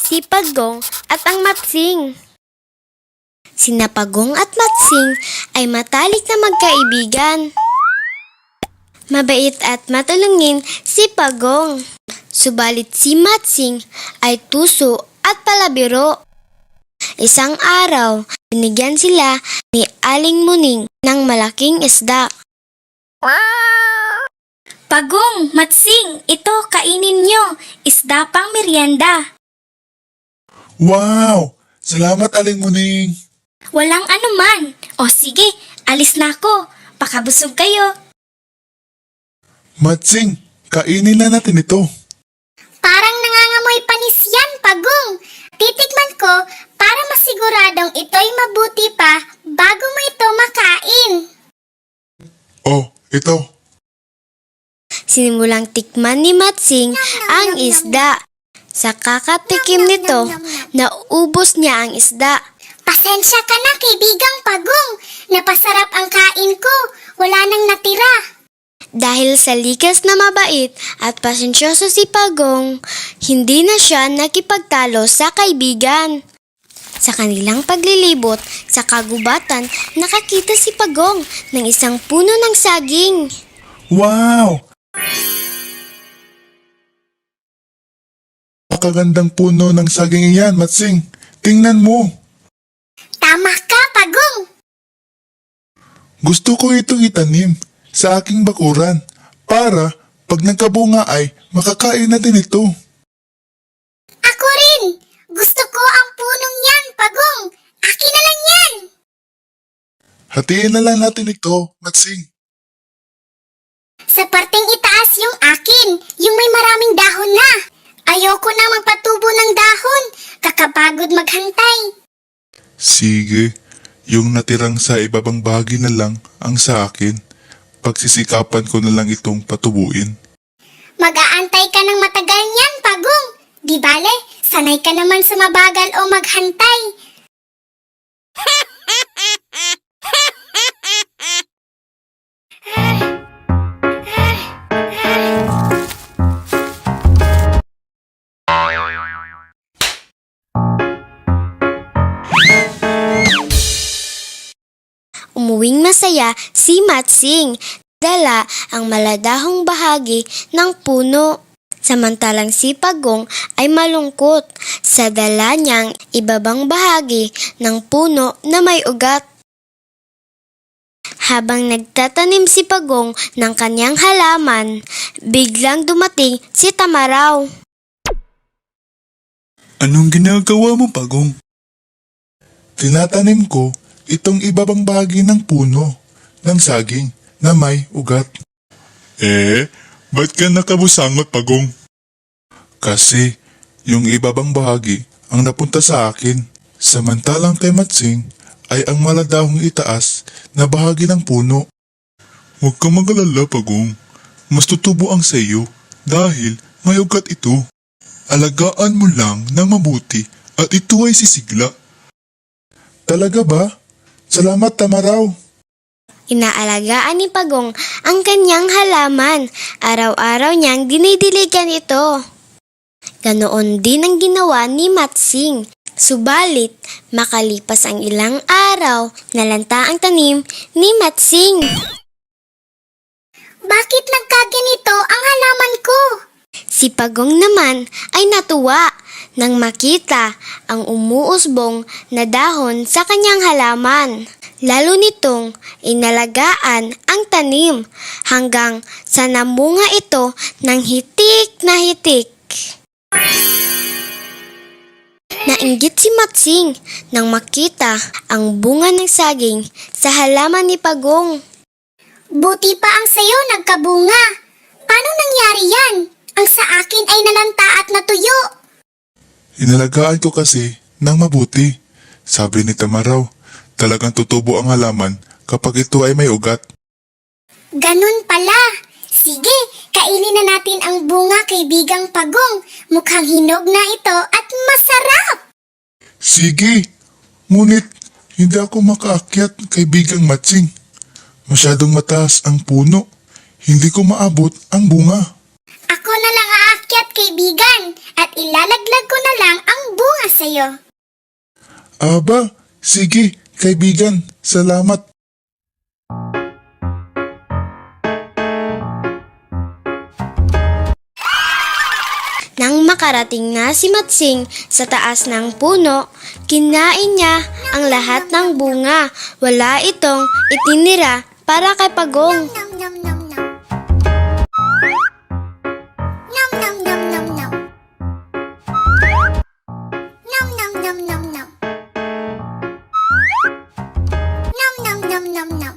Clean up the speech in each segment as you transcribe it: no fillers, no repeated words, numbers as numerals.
si Pagong at ang Matsing. Sina Pagong at Matsing ay matalik na magkaibigan. Mabait at matulungin si Pagong. Subalit si Matsing ay tuso at palabiro. Isang araw, binigyan sila ni Aling Muning ng malaking isda. Pagong, Matsing, ito kainin nyo. Isda pang merienda. Wow! Salamat, Aling Muning. Walang anuman. O sige, alis na ako. Pakabusog kayo. Matsing, kainin na natin ito. Parang nangangamoy panis yan, Pagong. Titikman ko para masiguradong ito'y mabuti pa bago mo ito makain. Oh, ito. Sinimulang tikman ni Matsing ang isda. Sa kakatikim nito, naubos niya ang isda. Pasensya ka na, kaibigang Pagong. Napasarap ang kain ko. Wala nang natira. Dahil sa likas na mabait at pasensyoso si Pagong, hindi na siya nakipagtalo sa kaibigan. Sa kanilang paglilibot sa kagubatan, nakakita si Pagong ng isang puno ng saging. Wow! Makagandang puno ng saging iyan, Matsing. Tingnan mo. Tama ka, Pagong. Gusto ko itong itanim sa aking bakuran para pag nagkabunga ay makakain natin ito. Ako rin. Gusto ko ang punong yan, Pagong. Akin na lang yan. Hatiin na lang natin ito, Matsing. Sa parteng itaas yung akin, yung may maraming dahon na. Ayoko na magpatubo ng dahon. Kakapagod maghantay. Sige, yung natirang sa ibabang bahagi na lang ang sa akin. Pagsisikapan ko na lang itong patubuin. Mag-aantay ka ng matagal niyan, Pagong. Di bale, sanay ka naman sa mabagal o maghantay. Umuwing masaya si Matsing. Dala ang maladahong bahagi ng puno. Samantalang si Pagong ay malungkot sa dala niyang ibabang bahagi ng puno na may ugat. Habang nagtatanim si Pagong ng kanyang halaman, biglang dumating si Tamaraw. Anong ginagawa mo, Pagong? Tinatanim ko itong ibabang bahagi ng puno ng saging na may ugat. Ba't ka nakabusangot, Pagong? Kasi yung ibabang bahagi ang napunta sa akin, samantalang kay Matsing ay ang maladahong itaas na bahagi ng puno. Huwag kang mag-alala, Pagong. Mas tutubo ang sayo dahil may ugat ito. Alagaan mo lang ng mabuti at ito ay sisigla. Talaga ba? Salamat, Tamaraw. Inaalagaan ni Pagong ang kanyang halaman. Araw-araw niyang dinidiligan ito. Ganoon din ang ginawa ni Matsing. Subalit, makalipas ang ilang araw, nalanta ang tanim ni Matsing. Bakit nagkaganito ang halaman ko? Si Pagong naman ay natuwa nang makita ang umuusbong na dahon sa kanyang halaman. Lalo nitong inalagaan ang tanim hanggang sa namunga ito ng hitik na hitik. Nainggit si Matsing nang makita ang bunga ng saging sa halaman ni Pagong. Buti pa ang sayo nagkabunga. Paano nangyari yan? Ang sa akin ay nalanta at natuyo. Inalagaan ko kasi ng mabuti. Sabi ni Tamaraw, talagang tutubo ang halaman kapag ito ay may ugat. Ganun pala. Sige, kainin na natin ang bunga, kaibigang Pagong. Mukhang hinog na ito at masarap. Sige, ngunit hindi ako makaakyat, kaibigang Matsing. Masyadong mataas ang puno. Hindi ko maabot ang bunga. Ako na lang aakyat, kaibigan, at ilalaglag ko na lang ang bunga. sa'yo. Aba, sige, kaibigan, salamat. Nang makarating na si Matsing sa taas ng puno, kinain niya ang lahat ng bunga. Wala itong itinira para kay Pagong. Nom nom nom nom. Nom nom nom nom nom. Nom nom nom nom nom. Nom nom nom nom nom.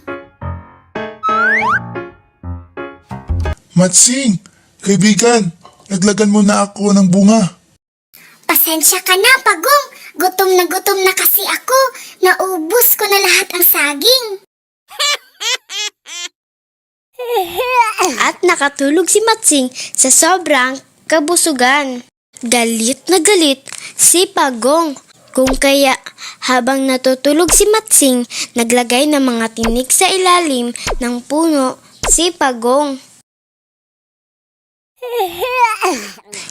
Matsing, kaibigan, naglagan mo na ako ng bunga. Pasensya ka na, Pagong. Gutom na kasi ako. Naubos ko na lahat ang saging. At nakatulog si Matsing sa sobrang kabusugan. Galit na galit si Pagong. Kung kaya habang natutulog si Matsing, naglagay ng mga tinik sa ilalim ng puno si Pagong.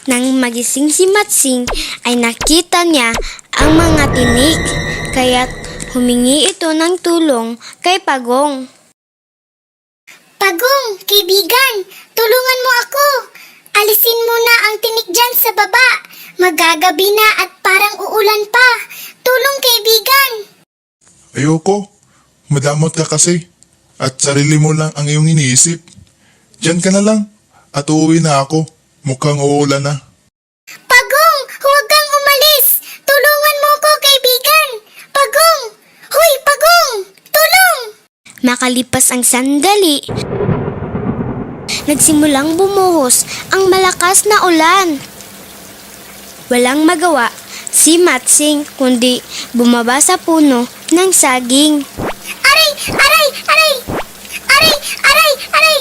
Nang magising si Matsing ay nakita niya ang mga tinik, kaya't humingi ito ng tulong kay Pagong. Pagong, kaibigan, tulungan mo ako. Alisin mo na ang tinik dyan sa baba. Magagabi na at parang uulan pa. Tulong, kaibigan. Ayoko, madamot ka kasi at sarili mo lang ang iyong iniisip. Diyan ka na lang at uuwi na ako. Mukhang uulan na. Pagong, huwag kang umalis. Tulungan mo ko, kaibigan. Pagong, huy, Pagong, tulong. Makalipas ang sandali, nagsimulang bumuhos ang malakas na ulan. Walang magawa si Matsing kundi bumaba sa puno ng saging. Aray, aray, aray. Aray, aray, aray.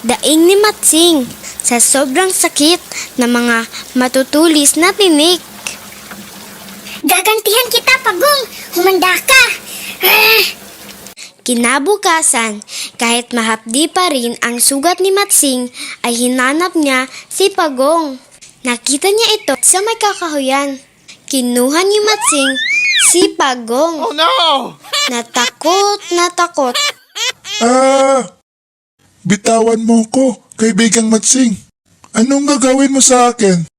Daing ni Matsing sa sobrang sakit ng mga matutulis na tinik. Gagantihan kita, Pagong. Humanda ka. Kinabukasan, kahit mahapdi pa rin ang sugat ni Matsing, ay hinanap niya si Pagong. Nakita niya ito sa may kakahuyan. Kinuha ni Matsing si Pagong. Oh no! Natakot na takot. Bitawan mo ko, kaibigang Matsing. Anong gagawin mo sa akin?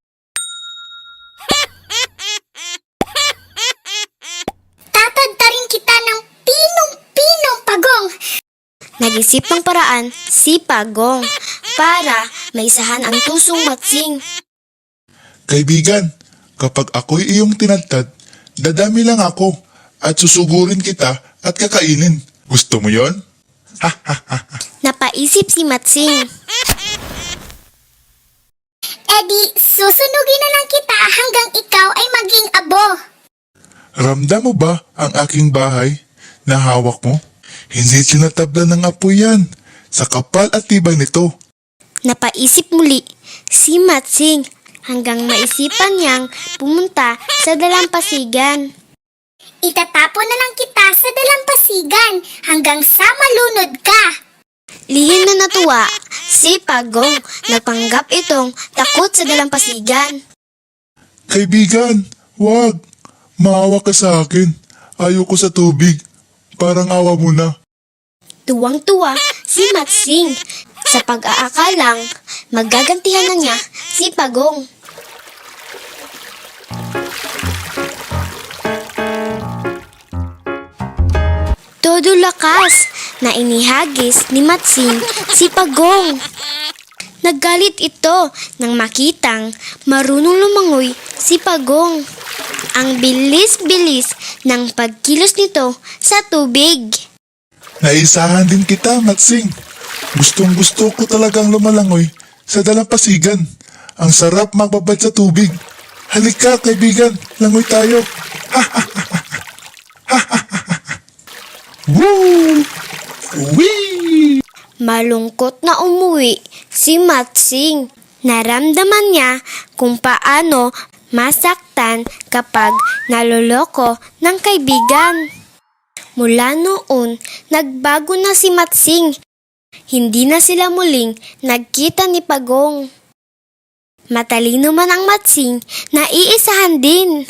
Tatadtarin kita ng pinong-pinong, Pagong. Nag-isip ng paraan si Pagong para maisahan ang tusong Matsing. Kaibigan, kapag ako'y iyong tinadtad, dadami lang ako at susugurin kita at kakainin. Gusto mo yon? Napaisip si Matsing. Di susunugin na lang kita hanggang ikaw ay maging abo. Ramdam mo ba ang aking bahay na hawak mo? Hindi tinatabla ng apoy yan. Sa kapal at tibay nito. Napaisip muli si Matsing hanggang maisipan niyang pumunta sa dalampasigan. Itatapon na lang kita sa dalampasigan hanggang sa malunod ka. Lihim na natuwa si Pagong. Nagpanggap itong takot sa dalampasigan. Kaibigan, wag. Maawa ka sa akin. Ayoko sa tubig. Parang awa mo na. Tuwang-tuwa si Matsing sa pag-aakalang magagantihan na niya si Pagong. Todo lakas na inihagis ni Matsing si Pagong. Naggalit ito nang makitang marunong lumangoy si Pagong. Ang bilis-bilis ng pagkilos nito sa tubig. Naisahan din kita, Matsing. Gustong gusto ko talagang lumalangoy sa dalampasigan. Ang sarap magbabad sa tubig. Halika, kaibigan. Langoy tayo. Woo! Wee! Malungkot na umuwi si Matsing. Naramdaman niya kung paano masaktan kapag naloloko ng kaibigan. Mula noon, nagbago na si Matsing. Hindi na sila muling nagkita ni Pagong. Matalino man ang Matsing, naiisahan din.